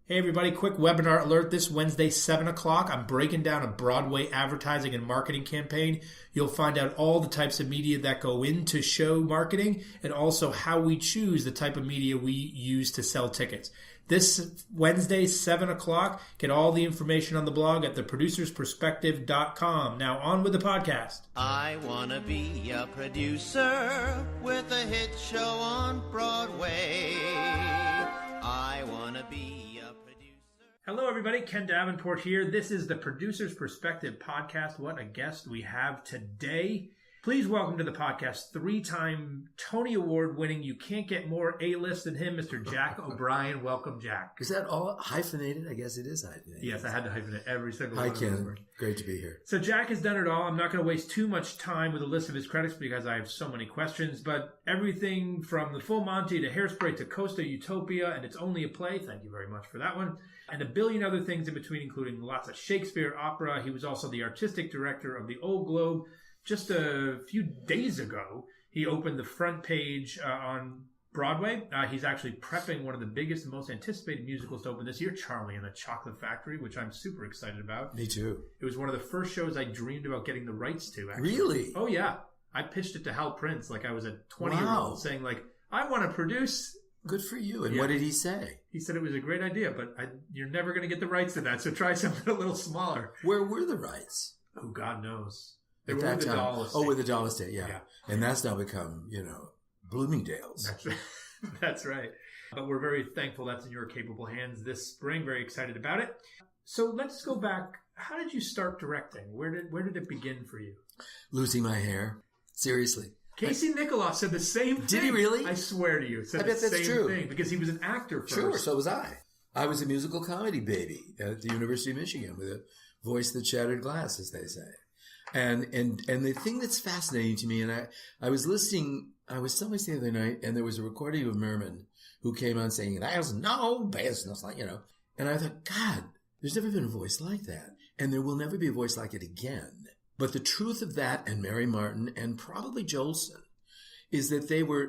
Hey everybody, quick webinar alert. This Wednesday, 7 o'clock, I'm breaking down a Broadway advertising and marketing campaign. You'll find out all the types of media that go into show marketing and also how we choose the type of media we use to sell tickets. This Wednesday, 7 o'clock, get all the information on the blog at theproducersperspective.com. Now on with the podcast. I want to be a producer with a hit show on Broadway. I want to be Hello, everybody. Ken Davenport here. This is the Producer's Perspective podcast. What a guest we have today. Please welcome to the podcast three-time Tony Award-winning, you can't get more A-list than him, Mr. Jack O'Brien. Welcome, Jack. Is that all hyphenated? I guess it is hyphenated. Yes, I had to hyphenate every single one. Hi, Ken. Great to be here. So Jack has done it all. I'm not going to waste too much time with a list of his credits because I have so many questions, but everything from the Full Monty to Hairspray to Costa Utopia, and It's Only a Play. Thank you very much for that one. And a billion other things in between, including lots of Shakespeare, opera. He was also the artistic director of the Old Globe. Just a few days ago, he opened the front page on Broadway. He's actually prepping one of the biggest and most anticipated musicals to open this year, Charlie and the Chocolate Factory, which I'm super excited about. Me too. It was one of the first shows I dreamed about getting the rights to, actually. Really? Oh, yeah. I pitched it to Hal Prince like I was a 20-year-old saying, like, I want to produce... Good for you. And what did he say? He said it was a great idea, but you're never going to get the rights to that, so try something a little smaller. Where were the rights? Oh, God knows. They At were that with the time. Doll Estate. Oh, with the Doll Estate, yeah. And that's now become, Bloomingdale's. That's right. That's right. But we're very thankful that's in your capable hands this spring. Very excited about it. So let's go back. How did you start directing? Where did it begin for you? Losing my hair. Seriously. Casey Nicholaw said the same thing. Did he really? I swear to you. Said I bet the that's same true. thing because he was an actor first. Sure, so was I. I was a musical comedy baby at the University of Michigan with a voice that shattered glass, as they say. And the thing that's fascinating to me, and I was listening, I was someplace the other night, and there was a recording of Merman who came on saying, "There's no business like," And I thought, God, there's never been a voice like that. And there will never be a voice like it again. But the truth of that, and Mary Martin, and probably Jolson, is that they were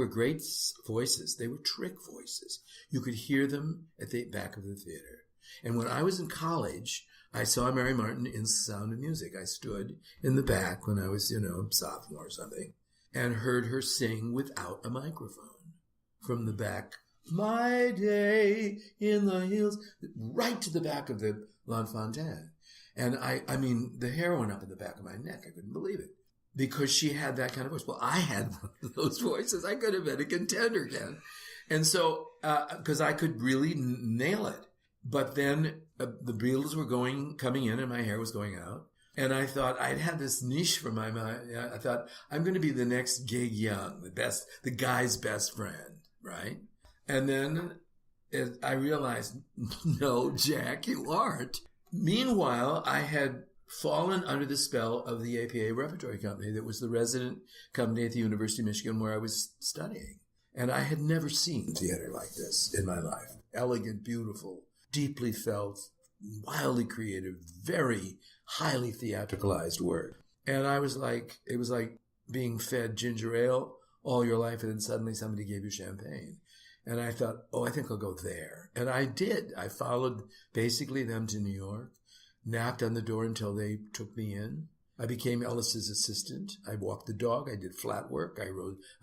great voices. They were trick voices. You could hear them at the back of the theater. And when I was in college, I saw Mary Martin in Sound of Music. I stood in the back when I was, sophomore or something, and heard her sing without a microphone from the back. My day in the hills, right to the back of the L'Enfantin. And I mean, the hair went up in the back of my neck. I couldn't believe it. Because she had that kind of voice. Well, I had one of those voices. I could have been a contender, Ken. And so, because I could really nail it. But then the Beatles were coming in and my hair was going out. And I thought I'd had this niche for my mind. I thought I'm going to be the next Gig Young, the guy's best friend, right? And then I realized, no, Jack, you aren't. Meanwhile, I had fallen under the spell of the APA Repertory Company that was the resident company at the University of Michigan where I was studying. And I had never seen theater like this in my life. Elegant, beautiful, deeply felt, wildly creative, very highly theatricalized work. And it was like being fed ginger ale all your life and then suddenly somebody gave you champagne. And I thought, I think I'll go there. And I did. I followed basically them to New York. Knocked on the door until they took me in. I became Ellis's assistant. I walked the dog. I did flat work.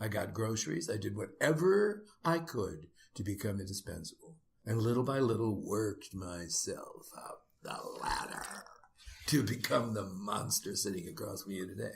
I got groceries. I did whatever I could to become indispensable. And little by little worked myself up the ladder to become the monster sitting across from you today.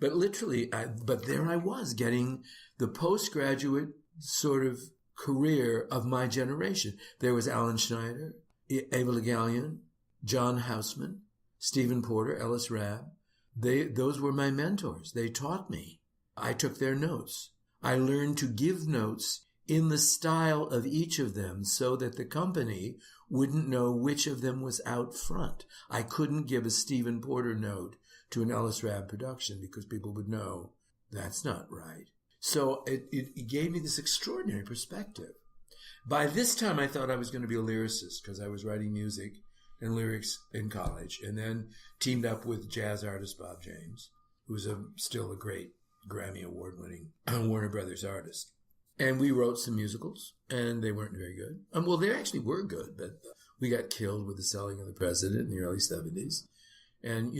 But literally, but there I was getting the postgraduate sort of career of my generation. There was Alan Schneider, Ava Le Gallienne, John Houseman, Stephen Porter, Ellis Rabb. Those were my mentors. They taught me. I took their notes. I learned to give notes in the style of each of them so that the company wouldn't know which of them was out front. I couldn't give a Stephen Porter note to an Ellis Rabb production because people would know that's not right. So it gave me this extraordinary perspective. By this time, I thought I was going to be a lyricist because I was writing music and lyrics in college, and then teamed up with jazz artist Bob James, who's still a great Grammy Award-winning Warner Brothers artist. And we wrote some musicals, and they weren't very good. Well, they actually were good, but we got killed with the selling of the president in the early 70s. And,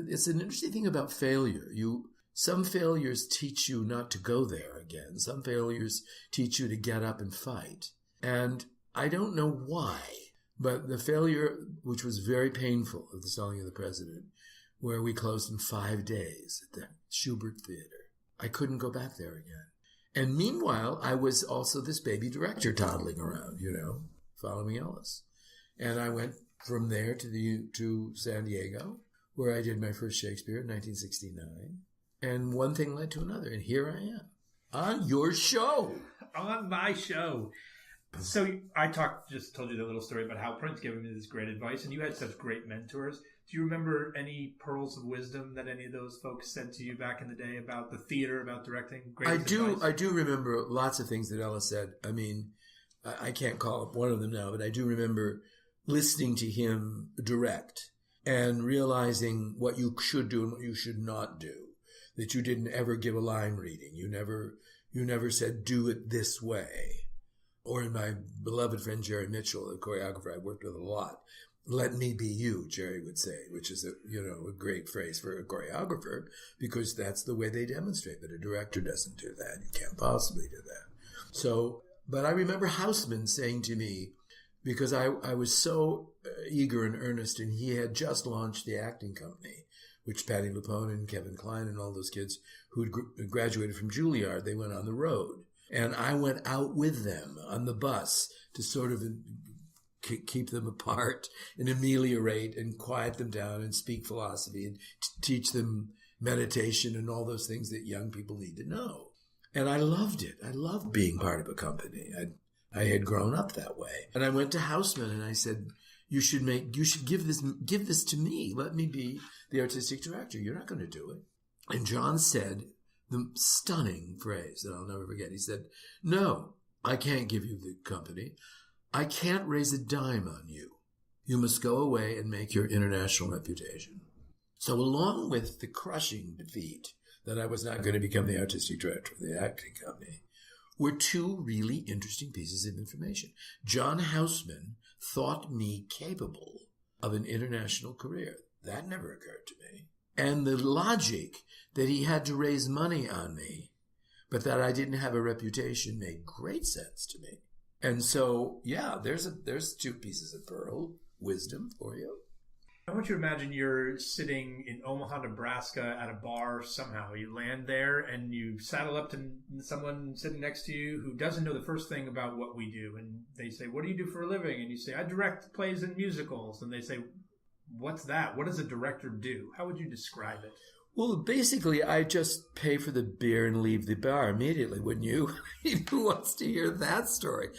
it's an interesting thing about failure. Some failures teach you not to go there again. Some failures teach you to get up and fight. And I don't know why, but the failure, which was very painful, of the selling of the president, where we closed in 5 days at the Schubert Theater, I couldn't go back there again. And meanwhile, I was also this baby director toddling around, following Ellis. And I went from there to San Diego, where I did my first Shakespeare in 1969. And one thing led to another. And here I am on your show. On my show. So I just told you the little story about how Prince gave me this great advice, and you had such great mentors. Do you remember any pearls of wisdom that any of those folks said to you back in the day about the theater, about directing? I do remember lots of things that Ella said. I mean, I can't call up one of them now, but I do remember listening to him direct and realizing what you should do and what you should not do. That you didn't ever give a line reading. You never said, do it this way. Or in my beloved friend Jerry Mitchell, the choreographer I worked with a lot, let me be you, Jerry would say, which is a great phrase for a choreographer, because that's the way they demonstrate. But a director doesn't do that. You can't possibly do that. So, but I remember Houseman saying to me, because I was so eager and earnest, and he had just launched the acting company, which Patti LuPone and Kevin Kline and all those kids who had graduated from Juilliard, they went on the road. And I went out with them on the bus to sort of keep them apart and ameliorate and quiet them down and speak philosophy and teach them meditation and all those things that young people need to know. And I loved it. I loved being part of a company. I had grown up that way. And I went to Houseman and I said, you should give this to me. Let me be the artistic director. You're not going to do it. And John said the stunning phrase that I'll never forget. He said, no, I can't give you the company. I can't raise a dime on you. You must go away and make your international reputation. So along with the crushing defeat that I was not going to become the artistic director of the acting company, were two really interesting pieces of information. John Houseman thought me capable of an international career. That never occurred to me. And the logic that he had to raise money on me, but that I didn't have a reputation, made great sense to me. And so, yeah, there's two pieces of pearl wisdom for you. I want you to imagine you're sitting in Omaha, Nebraska at a bar somehow. You land there and you saddle up to someone sitting next to you who doesn't know the first thing about what we do. And they say, what do you do for a living? And you say, I direct plays and musicals. And they say, what's that? What does a director do? How would you describe it? Well, basically, I just pay for the beer and leave the bar immediately, wouldn't you? Who wants to hear that story?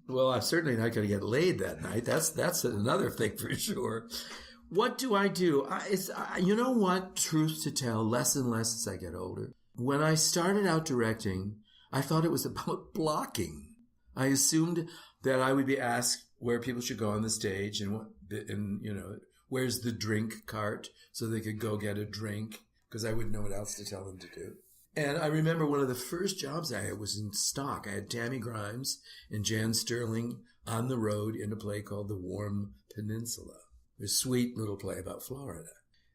Well, I'm certainly not going to get laid that night. That's another thing for sure. What do I do? You know what? Truth to tell, less and less as I get older. When I started out directing, I thought it was about blocking. I assumed that I would be asked where people should go on the stage and where's the drink cart so they could go get a drink, because I wouldn't know what else to tell them to do. And I remember one of the first jobs I had was in stock. I had Tammy Grimes and Jan Sterling on the road in a play called The Warm Peninsula, a sweet little play about Florida.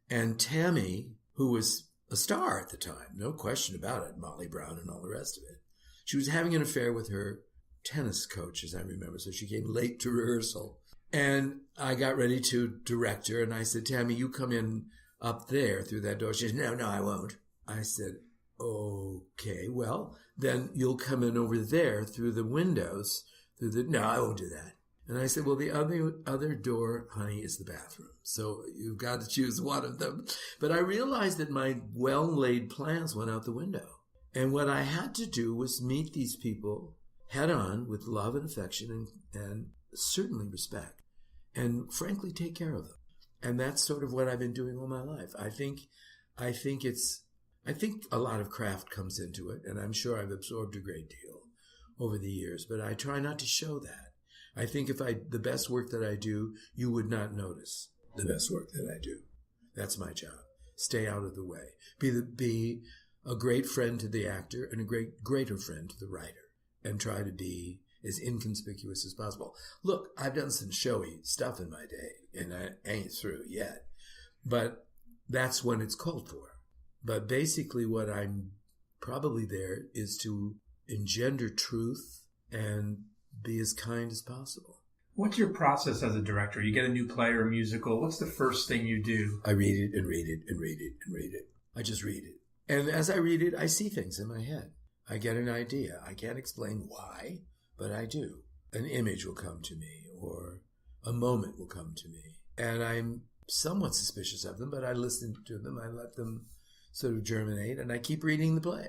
And Tammy, who was a star at the time, no question about it, Molly Brown and all the rest of it, she was having an affair with her tennis coach, as I remember, so she came late to rehearsal. And I got ready to direct her, and I said, Tammy, you come in up there through that door. She said, no, I won't. I said, okay, well, then you'll come in over there through the windows. No, I won't do that. And I said, well, the other door, honey, is the bathroom. So you've got to choose one of them. But I realized that my well-laid plans went out the window. And what I had to do was meet these people head on with love and affection and certainly respect. And frankly, take care of them. And that's sort of what I've been doing all my life. I think a lot of craft comes into it, and I'm sure I've absorbed a great deal over the years, but I try not to show that. I think the best work that I do, you would not notice the best work that I do. That's my job. Stay out of the way. Be a great friend to the actor and a greater friend to the writer. and try to be as inconspicuous as possible. Look, I've done some showy stuff in my day, and I ain't through yet. But that's when it's called for. But basically what I'm probably there is to engender truth and be as kind as possible. What's your process as a director? You get a new play or a musical. What's the first thing you do? I read it and read it and read it and read it. I just read it. And as I read it, I see things in my head. I get an idea. I can't explain why, but I do. An image will come to me, or a moment will come to me. And I'm somewhat suspicious of them, but I listen to them. I let them sort of germinate, and I keep reading the play.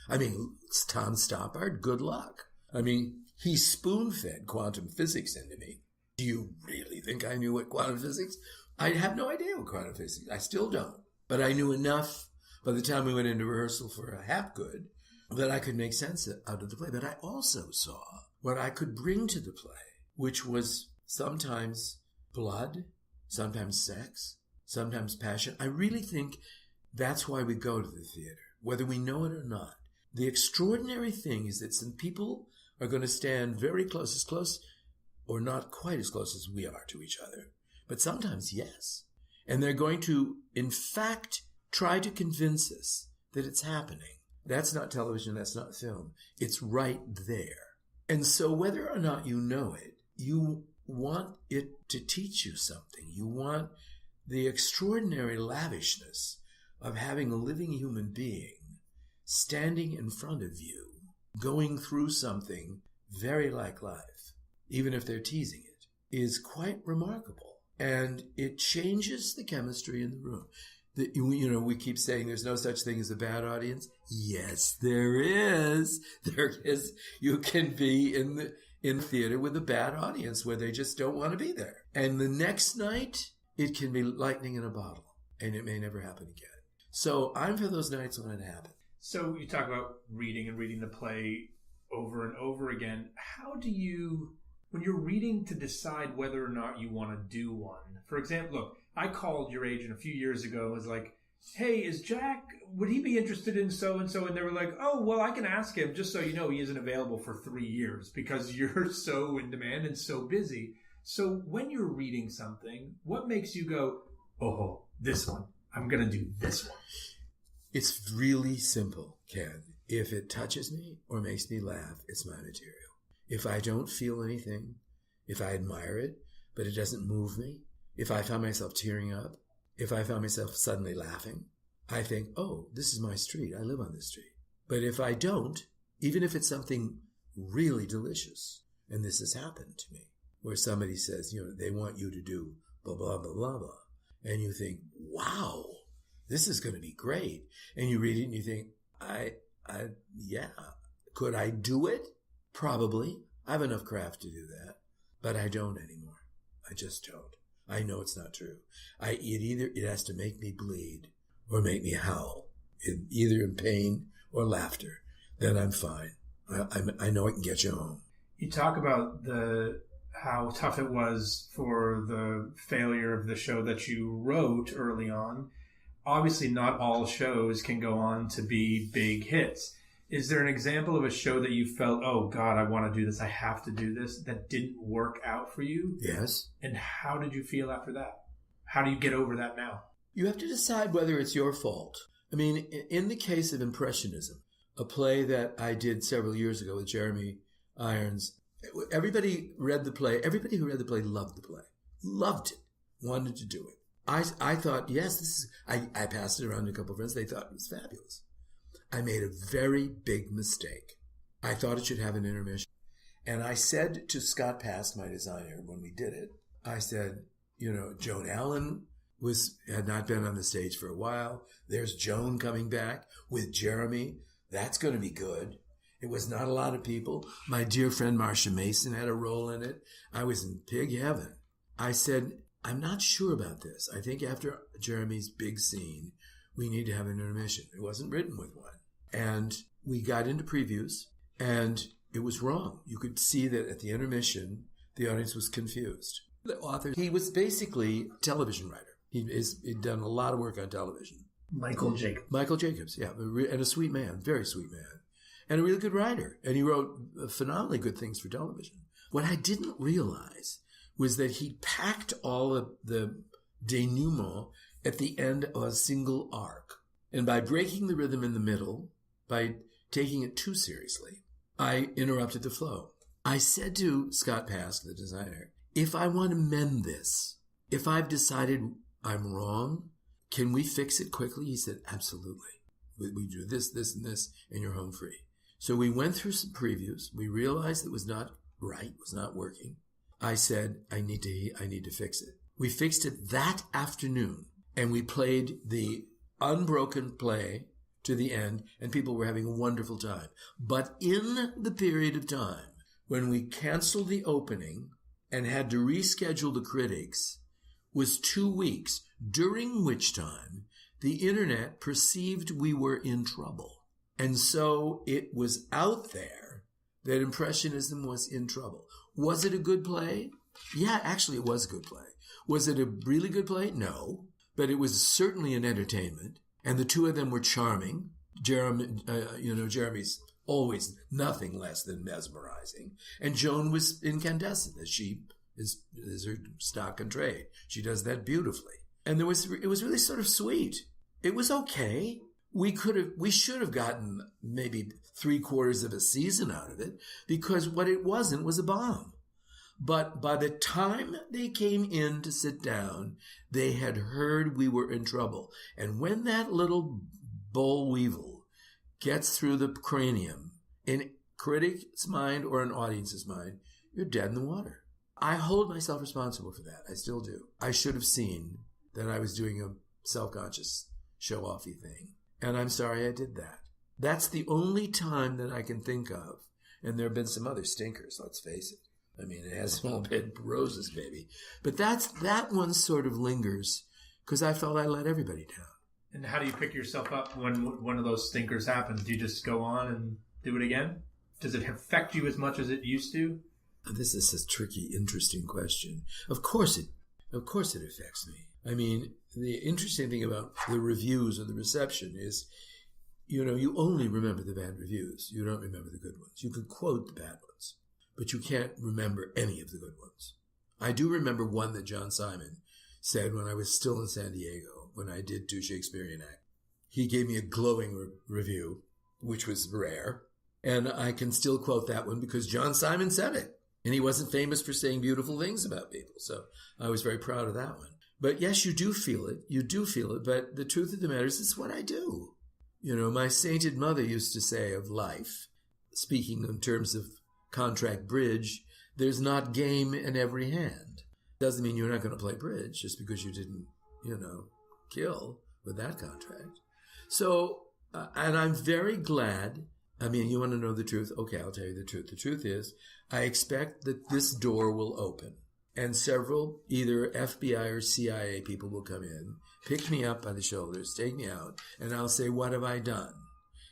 I mean, it's Tom Stoppard. Good luck. I mean, he spoon-fed quantum physics into me. Do you really think I knew what quantum physics? I have no idea what quantum physics. I still don't. But I knew enough by the time we went into rehearsal for a Hapgood that I could make sense out of the play. But I also saw what I could bring to the play, which was sometimes blood, sometimes sex, sometimes passion. I really think that's why we go to the theater, whether we know it or not. The extraordinary thing is that some people are going to stand very close or not quite as close as we are to each other, but sometimes yes. And they're going to, in fact, try to convince us that it's happening. That's not television, that's not film. It's right there. And so whether or not you know it, you want it to teach you something. You want the extraordinary lavishness of having a living human being standing in front of you, going through something very like life, even if they're teasing it, is quite remarkable. And it changes the chemistry in the room. We keep saying there's no such thing as a bad audience. Yes, there is. There is. You can be in theater with a bad audience where they just don't want to be there. And the next night, it can be lightning in a bottle, and it may never happen again. So I'm for those nights when it happens. So you talk about reading the play over and over again. How do you, when you're reading, to decide whether or not you want to do one? For example, look, I called your agent a few years ago and was like, hey, is Jack, would he be interested in so-and-so? And they were like, oh, well, I can ask him. Just so you know, he isn't available for 3 years because you're so in demand and so busy. So when you're reading something, what makes you go, oh, this one, I'm going to do this one? It's really simple, Ken. If it touches me or makes me laugh, it's my material. If I don't feel anything, if I admire it, but it doesn't move me, if I found myself tearing up, if I found myself suddenly laughing, I think, oh, this is my street. I live on this street. But if I don't, even if it's something really delicious, and this has happened to me, where somebody says, they want you to do blah, blah, blah, blah, blah, and you think, wow, this is going to be great. And you read it and you think, yeah, could I do it? Probably. I have enough craft to do that, but I don't anymore. I just don't. I know it's not true. It has to make me bleed or make me howl, either in pain or laughter. Then I'm fine. I know I can get you home. You talk about how tough it was for the failure of the show that you wrote early on. Obviously, not all shows can go on to be big hits. Is there an example of a show that you felt, oh, God, I want to do this, I have to do this, that didn't work out for you? Yes. And how did you feel after that? How do you get over that now? You have to decide whether it's your fault. I mean, in the case of Impressionism, a play that I did several years ago with Jeremy Irons, everybody read the play. Everybody who read the play loved the play. Loved it. Wanted to do it. I thought, yes, I passed it around to a couple of friends. They thought it was fabulous. I made a very big mistake. I thought it should have an intermission. And I said to Scott Past, my designer, when we did it, I said, Joan Allen had not been on the stage for a while. There's Joan coming back with Jeremy. That's going to be good. It was not a lot of people. My dear friend Marcia Mason had a role in it. I was in pig heaven. I said, I'm not sure about this. I think after Jeremy's big scene, we need to have an intermission. It wasn't written with one. And we got into previews, and it was wrong. You could see that at the intermission, the audience was confused. The author, he was basically a television writer. He'd done a lot of work on television. Michael Jacobs. Michael Jacobs, yeah. And a sweet man, very sweet man. and a really good writer. And he wrote phenomenally good things for television. What I didn't realize was that he packed all of the denouement at the end of a single arc. And by breaking the rhythm in the middle, by taking it too seriously, I interrupted the flow. I said to Scott Pask, the designer, if I want to mend this, if I've decided I'm wrong, can we fix it quickly? He said, absolutely. We do this, this, and this, and you're home free. So we went through some previews. We realized it was not right, was not working. I said, I need to fix it. We fixed it that afternoon, and we played the unbroken play to the end, and people were having a wonderful time. But in the period of time when we canceled the opening and had to reschedule the critics was 2 weeks, during which time the internet perceived we were in trouble. And so it was out there that Impressionism was in trouble. Was it a good play? Yeah, actually it was a good play. Was it a really good play? No. But it was certainly an entertainment. And the two of them were charming. Jeremy's always nothing less than mesmerizing. And Joan was incandescent, as she is her stock and trade. She does that beautifully. And it was really sort of sweet. It was okay. We should have gotten maybe 3/4 of a season out of it, because what it wasn't was a bomb. But by the time they came in to sit down, they had heard we were in trouble. And when that little boll weevil gets through the cranium, in a critic's mind or an audience's mind, you're dead in the water. I hold myself responsible for that. I still do. I should have seen that I was doing a self-conscious show-offy thing. And I'm sorry I did that. That's the only time that I can think of. And there have been some other stinkers, let's face it. I mean, it hasn't all been roses, baby. But that one sort of lingers because I felt I let everybody down. And how do you pick yourself up when one of those stinkers happens? Do you just go on and do it again? Does it affect you as much as it used to? This is a tricky, interesting question. Of course it affects me. I mean, the interesting thing about the reviews or the reception is, you only remember the bad reviews. You don't remember the good ones. You can quote the bad ones, but you can't remember any of the good ones. I do remember one that John Simon said when I was still in San Diego, when I did 2 Shakespearean acts. He gave me a glowing review, which was rare. And I can still quote that one because John Simon said it. And he wasn't famous for saying beautiful things about people. So I was very proud of that one. But yes, you do feel it. You do feel it. But the truth of the matter is, it's what I do. My sainted mother used to say of life, speaking in terms of contract bridge, there's not game in every hand. Doesn't mean you're not going to play bridge just because you didn't, kill with that contract. So, and I'm very glad. I mean, you want to know the truth? Okay, I'll tell you the truth. The truth is, I expect that this door will open and several either FBI or CIA people will come in, pick me up by the shoulders, take me out, and I'll say, what have I done?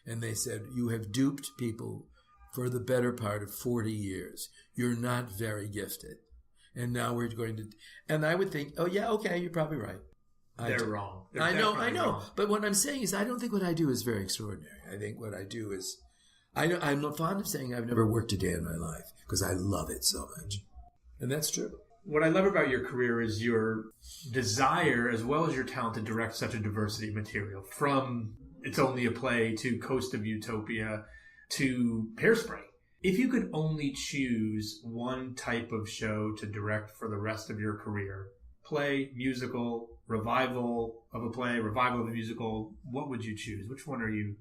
And they said, you have duped people for the better part of 40 years. You're not very gifted. And now we're going to... And I would think, oh, yeah, okay, you're probably right. They're wrong. I know. Wrong. But what I'm saying is I don't think what I do is very extraordinary. I think what I do is... I'm fond of saying I've never worked a day in my life because I love it so much. And that's true. What I love about your career is your desire as well as your talent to direct such a diversity of material, from It's Only a Play to Coast of Utopia to Hairspray. If you could only choose one type of show to direct for the rest of your career, play, musical, revival of a play, revival of a musical, what would you choose? Which one are you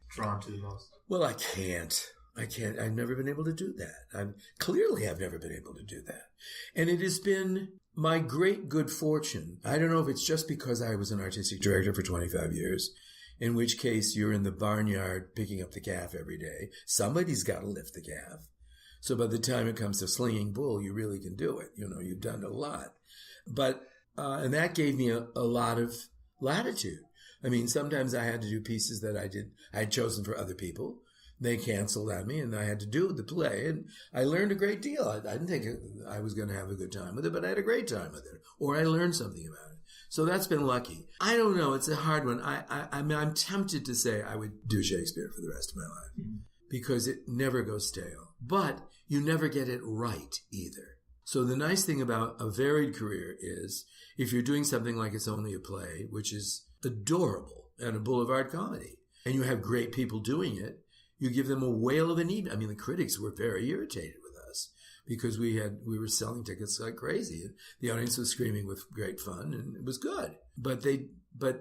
drawn to the most? Well, I can't. I've never been able to do that. I've never been able to do that. And it has been my great good fortune. I don't know if it's just because I was an artistic director for 25 years, in which case you're in the barnyard picking up the calf every day. Somebody's got to lift the calf. So by the time it comes to slinging bull, you really can do it. You've done a lot. But, and that gave me a lot of latitude. I mean, sometimes I had to do pieces that I had chosen for other people. They canceled on me, and I had to do the play, and I learned a great deal. I didn't think I was going to have a good time with it, but I had a great time with it, or I learned something about it. So that's been lucky. I don't know. It's a hard one. I'm tempted to say I would do Shakespeare for the rest of my life because it never goes stale. But you never get it right either. So the nice thing about a varied career is if you're doing something like It's Only a Play, which is adorable and a boulevard comedy, and you have great people doing it, you give them a whale of an evening. I mean, the critics were very irritated with us because we were selling tickets like crazy. The audience was screaming with great fun, and it was good. But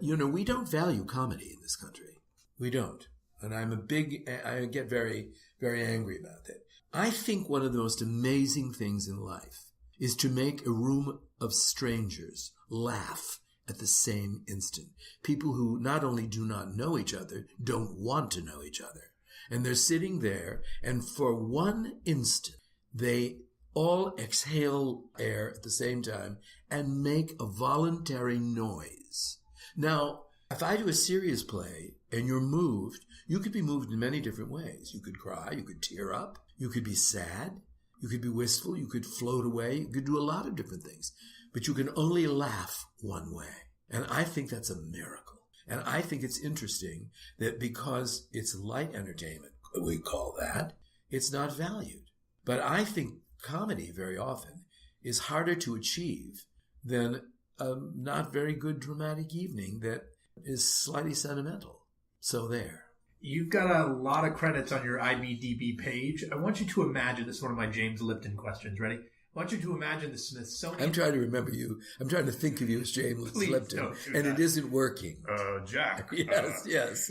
we don't value comedy in this country. We don't. And I get very, very angry about that. I think one of the most amazing things in life is to make a room of strangers laugh at the same instant. People who not only do not know each other, don't want to know each other. And they're sitting there, and for one instant, they all exhale air at the same time and make a voluntary noise. Now, if I do a serious play and you're moved, you could be moved in many different ways. You could cry, you could tear up, you could be sad, you could be wistful, you could float away, you could do a lot of different things. But you can only laugh one way. And I think that's a miracle. And I think it's interesting that because it's light entertainment, we call that, it's not valued. But I think comedy very often is harder to achieve than a not very good dramatic evening that is slightly sentimental. So there. You've got a lot of credits on your IBDB page. I want you to imagine, this is one of my James Lipton questions. Ready? I want you to imagine the Smithsonian. I'm trying to remember you. I'm trying to think of you as James Lipton, and it isn't working. Jack. Yes.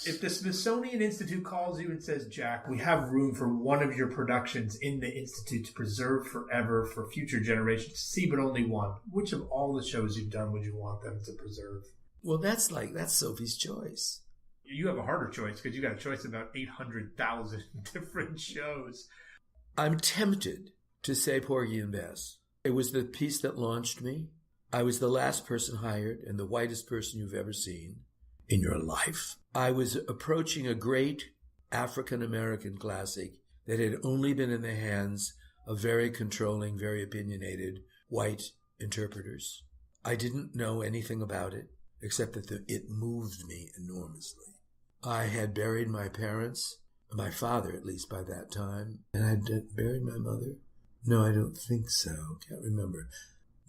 If the Smithsonian Institute calls you and says, Jack, we have room for one of your productions in the Institute to preserve forever for future generations to see, but only one, which of all the shows you've done would you want them to preserve? Well, that's Sophie's Choice. You have a harder choice because you got a choice of about 800,000 different shows. I'm tempted to say Porgy and Bess. It was the piece that launched me. I was the last person hired and the whitest person you've ever seen in your life. I was approaching a great African-American classic that had only been in the hands of very controlling, very opinionated white interpreters. I didn't know anything about it except that it moved me enormously. I had buried my parents, my father at least by that time, and I had buried my mother. No, I don't think so. Can't remember.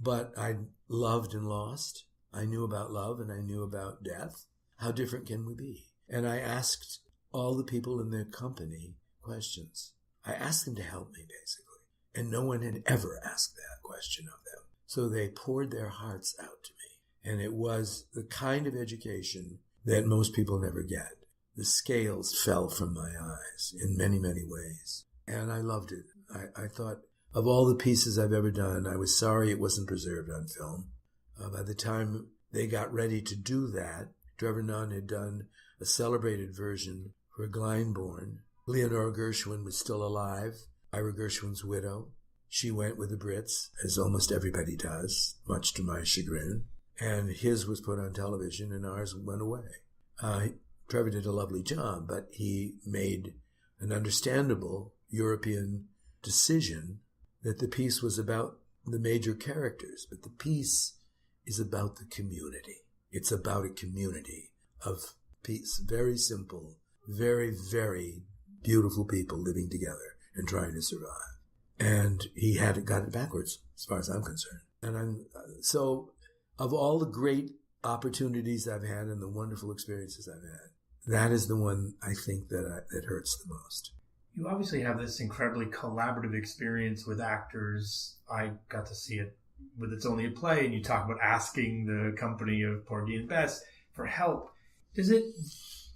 But I loved and lost. I knew about love and I knew about death. How different can we be? And I asked all the people in the company questions. I asked them to help me, basically. And no one had ever asked that question of them. So they poured their hearts out to me. And it was the kind of education that most people never get. The scales fell from my eyes in many, many ways. And I loved it. I thought, of all the pieces I've ever done, I was sorry it wasn't preserved on film. By the time they got ready to do that, Trevor Nunn had done a celebrated version for Glyndebourne. Leonora Gershwin was still alive, Ira Gershwin's widow. She went with the Brits, as almost everybody does, much to my chagrin. And his was put on television and ours went away. Trevor did a lovely job, but he made an understandable European decision that the piece was about the major characters, but the piece is about the community. It's about a community of peace, very simple, very, very beautiful people living together and trying to survive. And he got it backwards, as far as I'm concerned. And so of all the great opportunities I've had and the wonderful experiences I've had, that is the one I think that hurts the most. You obviously have this incredibly collaborative experience with actors. I got to see it with It's Only a Play, and you talk about asking the company of Porgy and Bess for help. Does it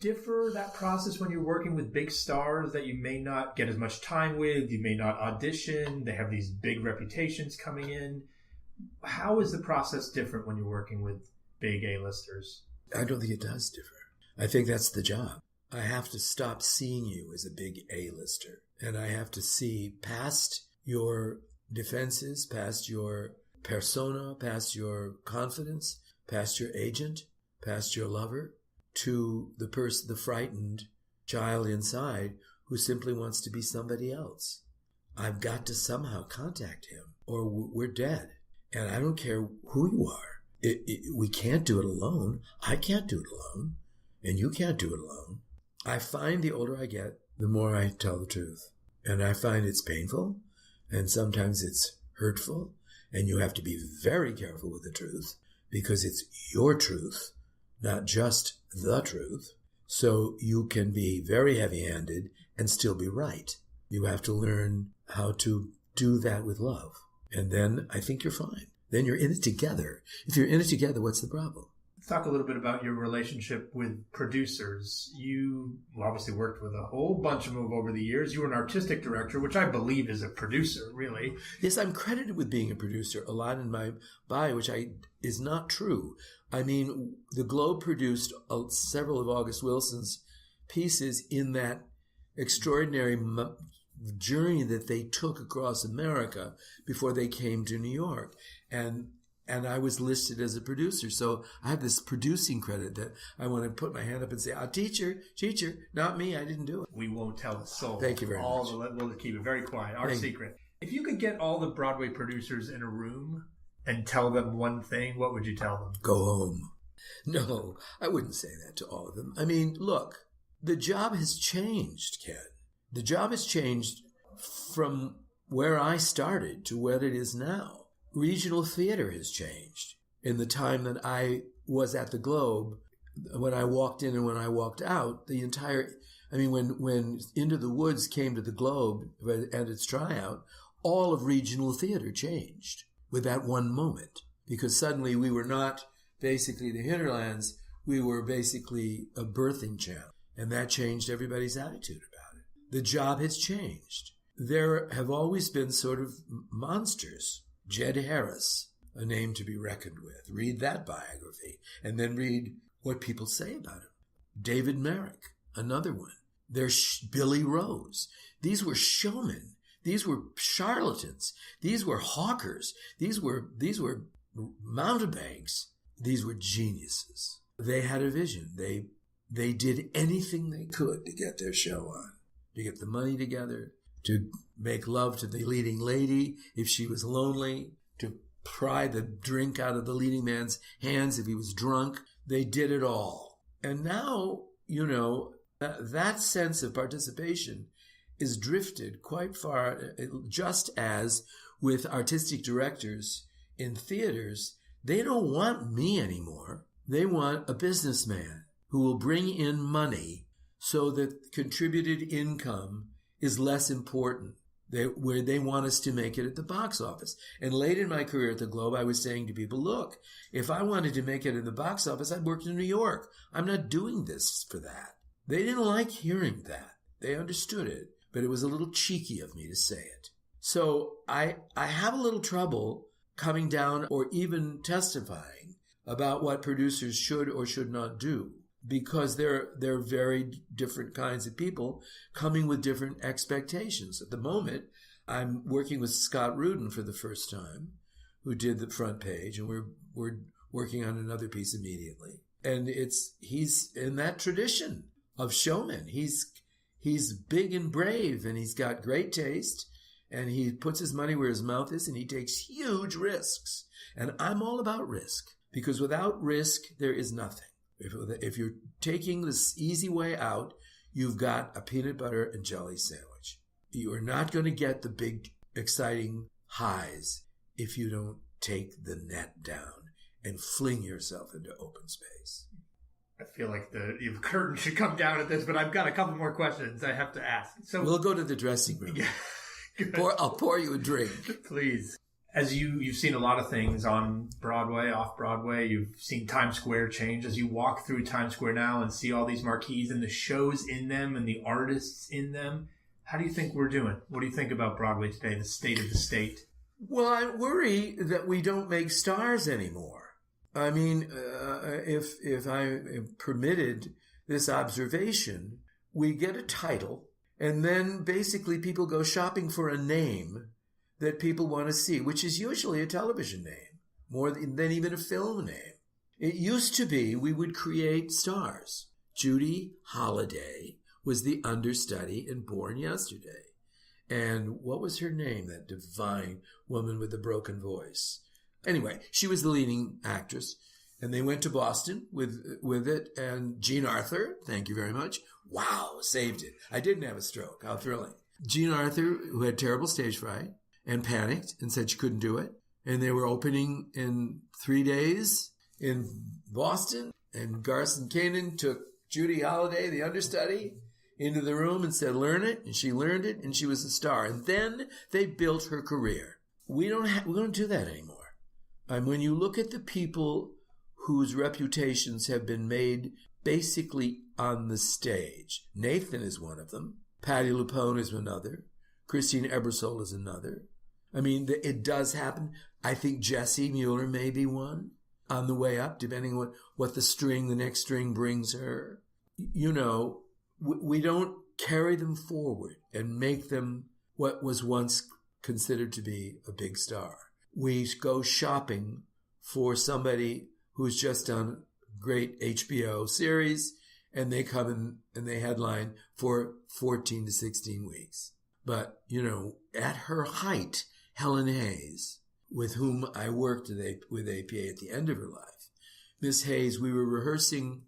differ, that process, when you're working with big stars that you may not get as much time with, you may not audition, they have these big reputations coming in? How is the process different when you're working with big A-listers? I don't think it does differ. I think that's the job. I have to stop seeing you as a big A-lister. And I have to see past your defenses, past your persona, past your confidence, past your agent, past your lover, to the frightened child inside who simply wants to be somebody else. I've got to somehow contact him or we're dead. And I don't care who you are. We can't do it alone. I can't do it alone. And you can't do it alone. I find the older I get, the more I tell the truth. And I find it's painful, and sometimes it's hurtful, and you have to be very careful with the truth because it's your truth, not just the truth. So you can be very heavy-handed and still be right. You have to learn how to do that with love. And then I think you're fine. Then you're in it together. If you're in it together, what's the problem? Let's talk a little bit about your relationship with producers. You obviously worked with a whole bunch of them over the years. You were an artistic director, which I believe is a producer, really. Yes, I'm credited with being a producer a lot in my bio, which is not true. I mean, the Globe produced several of August Wilson's pieces in that extraordinary journey that they took across America before they came to New York. And I was listed as a producer. So I have this producing credit that I want to put my hand up and say, teacher, not me. I didn't do it. We won't tell a soul. Thank you very much. We'll keep it very quiet. Our secret. If you could get all the Broadway producers in a room and tell them one thing, what would you tell them? Go home. No, I wouldn't say that to all of them. I mean, look, the job has changed, Ken. The job has changed from where I started to where it is now. Regional theater has changed. In the time that I was at the Globe, when I walked in and when I walked out, when Into the Woods came to the Globe at its tryout, all of regional theater changed with that one moment. Because suddenly we were not basically the hinterlands, we were basically a birthing channel. And that changed everybody's attitude about it. The job has changed. There have always been sort of monsters. Jed Harris, a name to be reckoned with. Read that biography, and then read what people say about him. David Merrick, another one. There's Billy Rose. These were showmen. These were charlatans. These were hawkers. These were mountebanks. These were geniuses. They had a vision. They did anything they could to get their show on, to get the money together, to make love to the leading lady if she was lonely, to pry the drink out of the leading man's hands if he was drunk. They did it all. And now, that sense of participation is drifted quite far, just as with artistic directors in theaters, they don't want me anymore. They want a businessman who will bring in money so that contributed income is less important, where they want us to make it at the box office. And late in my career at the Globe, I was saying to people, look, if I wanted to make it in the box office, I'd work in New York. I'm not doing this for that. They didn't like hearing that. They understood it, but it was a little cheeky of me to say it. So I have a little trouble coming down or even testifying about what producers should or should not do, because they're very different kinds of people coming with different expectations. At the moment, I'm working with Scott Rudin for the first time, who did the front page, and we're working on another piece immediately. And he's in that tradition of showmen. He's big and brave, and he's got great taste, and he puts his money where his mouth is, and he takes huge risks. And I'm all about risk, because without risk, there is nothing. If you're taking this easy way out, you've got a peanut butter and jelly sandwich. You are not going to get the big, exciting highs if you don't take the net down and fling yourself into open space. I feel like the curtain should come down at this, but I've got a couple more questions I have to ask. So we'll go to the dressing room. Yeah. I'll pour you a drink. Please. As you've seen a lot of things on Broadway, off Broadway, you've seen Times Square change. As you walk through Times Square now and see all these marquees and the shows in them and the artists in them, how do you think we're doing? What do you think about Broadway today, the state of the state? Well, I worry that we don't make stars anymore. I mean, if I am permitted this observation, we get a title, and then basically people go shopping for a name that people want to see, which is usually a television name, more than even a film name. It used to be we would create stars. Judy Holliday was the understudy in Born Yesterday. And what was her name, that divine woman with the broken voice? Anyway, she was the leading actress. And they went to Boston with it, and Jean Arthur, thank you very much. Wow, saved it. I didn't have a stroke. How thrilling. Jean Arthur, who had terrible stage fright and panicked and said she couldn't do it. And they were opening in 3 days in Boston. And Garson Kanin took Judy Holliday, the understudy, into the room and said, learn it. And she learned it, and she was a star. And then they built her career. We don't do that anymore. And when you look at the people whose reputations have been made basically on the stage, Nathan is one of them. Patti LuPone is another. Christine Ebersole is another. I mean, it does happen. I think Jessie Mueller may be one on the way up, depending on what the next string brings her. You know, we don't carry them forward and make them what was once considered to be a big star. We go shopping for somebody who's just done a great HBO series, and they come in and they headline for 14 to 16 weeks. But, you know, at her height, Helen Hayes, with whom I worked with APA at the end of her life, Miss Hayes, we were rehearsing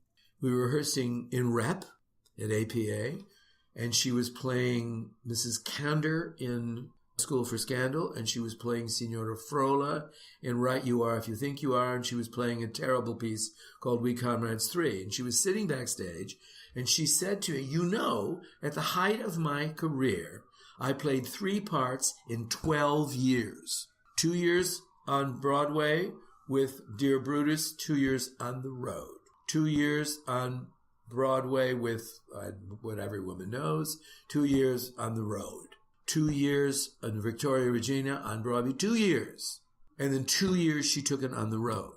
in Rep at APA, and she was playing Mrs. Candor in School for Scandal, and she was playing Signora Frola in Right You Are If You Think You Are, and she was playing a terrible piece called We Comrades 3. And she was sitting backstage, and she said to me, you know, at the height of my career, I played 3 parts in 12 years. 2 years on Broadway with Dear Brutus, 2 years on the road. 2 years on Broadway with What Every Woman Knows, 2 years on the road. 2 years on Victoria Regina on Broadway, 2 years. And then 2 years she took it on the road.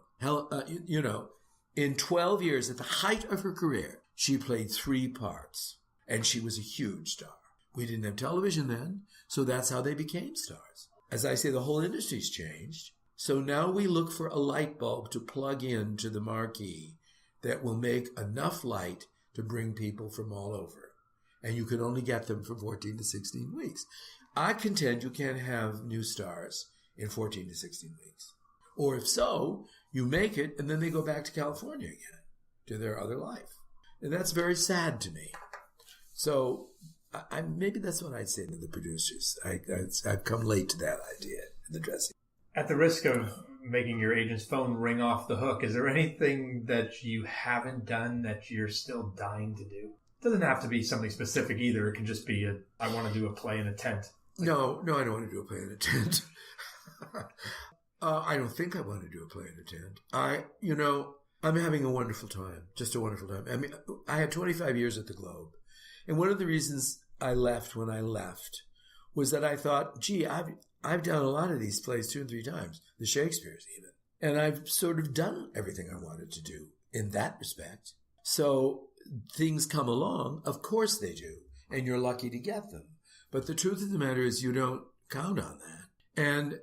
You know, in 12 years, at the height of her career, she played 3 parts. And she was a huge star. We didn't have television then, so that's how they became stars. As I say, the whole industry's changed. So now we look for a light bulb to plug into the marquee that will make enough light to bring people from all over. And you can only get them for 14 to 16 weeks. I contend you can't have new stars in 14 to 16 weeks. Or if so, you make it and then they go back to California again, to their other life. And that's very sad to me. So maybe that's what I'd say to the producers. I've come late to that idea in the dressing. At the risk of making your agent's phone ring off the hook, is there anything that you haven't done that you're still dying to do? It doesn't have to be something specific either. It can just be I want to do a play in a tent. No, I don't want to do a play in a tent. I don't think I want to do a play in a tent. I'm having a wonderful time, just a wonderful time. I mean, I had 25 years at the Globe. And one of the reasons I left when I left was that I thought, gee, I've done a lot of these plays 2 and 3 times, the Shakespeare's even. And I've sort of done everything I wanted to do in that respect. So things come along, of course they do, and you're lucky to get them. But the truth of the matter is you don't count on that. And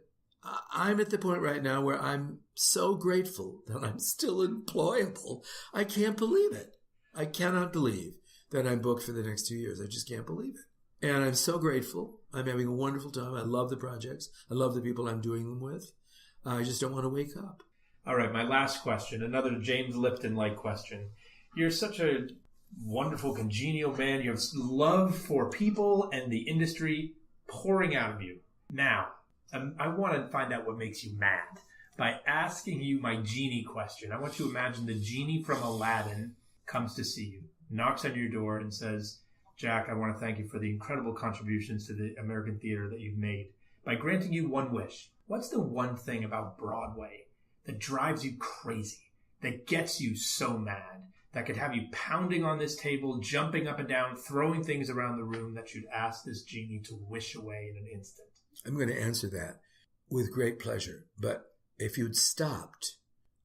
I'm at the point right now where I'm so grateful that I'm still employable. I can't believe it. I cannot believe that I'm booked for the next 2 years. I just can't believe it. And I'm so grateful. I'm having a wonderful time. I love the projects. I love the people I'm doing them with. I just don't want to wake up. All right, my last question, another James Lipton-like question. You're such a wonderful, congenial man. You have love for people and the industry pouring out of you. Now, I want to find out what makes you mad by asking you my genie question. I want you to imagine the genie from Aladdin comes to see you, knocks on your door and says, Jack, I want to thank you for the incredible contributions to the American theater that you've made. By granting you one wish, what's the one thing about Broadway that drives you crazy, that gets you so mad, that could have you pounding on this table, jumping up and down, throwing things around the room that you'd ask this genie to wish away in an instant? I'm going to answer that with great pleasure. But if you'd stopped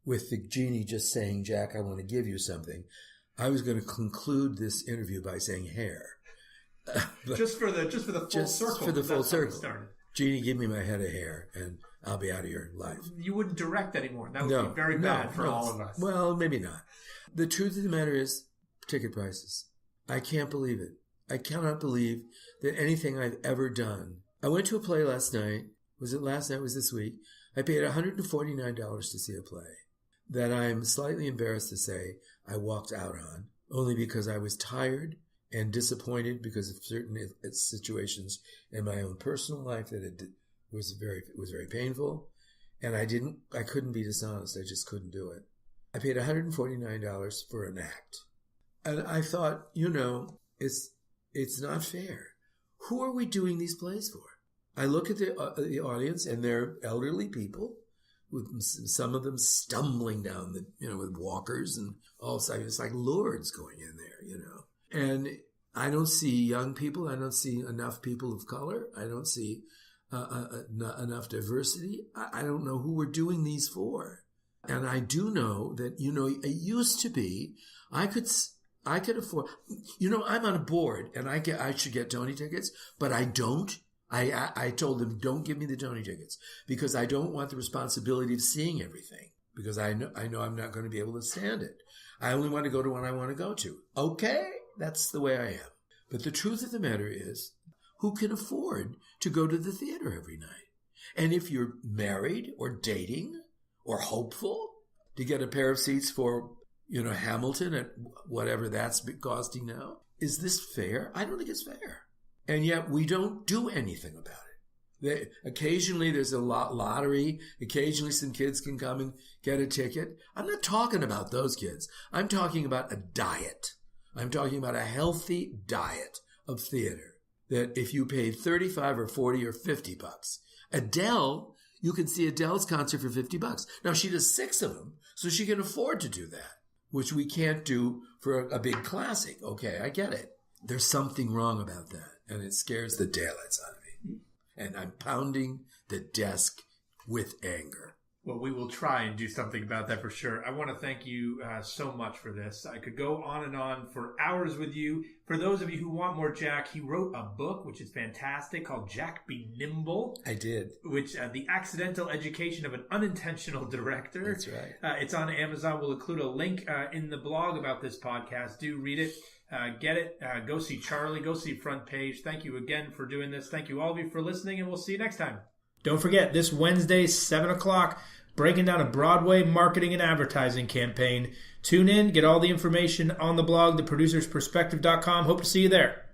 with the genie just saying, Jack, I want to give you something, I was going to conclude this interview by saying hair. Just for the full circle. For the full circle. Genie, give me my head of hair and I'll be out of your life. You wouldn't direct anymore. That would be very bad for all of us. Well, maybe not. The truth of the matter is ticket prices. I can't believe it. I cannot believe that anything I've ever done. I went to a play last night. Was it last night? Was this week? I paid $149 to see a play. that I'm slightly embarrassed to say I walked out on, only because I was tired and disappointed because of certain situations in my own personal life that it was very painful. And I couldn't be dishonest. I just couldn't do it. I paid $149 for an act. And I thought, it's not fair. Who are we doing these plays for? I look at the audience, and they're elderly people, with some of them stumbling down with walkers, and all of a sudden it's like Lourdes going in there, And I don't see young people. I don't see enough people of color. I don't see enough diversity. I don't know who we're doing these for. And I do know that, it used to be, I could afford, I'm on a board and I should get Tony tickets, but I don't. I told them, don't give me the Tony tickets because I don't want the responsibility of seeing everything because I know I'm not going to be able to stand it. I only want to go to what I want to go to. Okay, that's the way I am. But the truth of the matter is, who can afford to go to the theater every night? And if you're married or dating or hopeful to get a pair of seats for, Hamilton at whatever that's costing now, is this fair? I don't think it's fair. And yet we don't do anything about it. Occasionally there's a lottery. Occasionally some kids can come and get a ticket. I'm not talking about those kids. I'm talking about a diet. I'm talking about a healthy diet of theater. That if you paid $35 or $40 or $50, Adele, you can see Adele's concert for $50. Now she does 6 of them, so she can afford to do that, which we can't do for a big classic. Okay, I get it. There's something wrong about that, and it scares the daylights out of me. And I'm pounding the desk with anger. Well, we will try and do something about that for sure. I want to thank you so much for this. I could go on and on for hours with you. For those of you who want more Jack, he wrote a book, which is fantastic, called Jack Be Nimble. I did. Which, The Accidental Education of an Unintentional Director. That's right. It's on Amazon. We'll include a link in the blog about this podcast. Do read it. Get it. Go see Charlie. Go see Front Page. Thank you again for doing this. Thank you all of you for listening, and we'll see you next time. Don't forget, this Wednesday, 7 o'clock, breaking down a Broadway marketing and advertising campaign. Tune in, get all the information on the blog, theproducersperspective.com. Hope to see you there.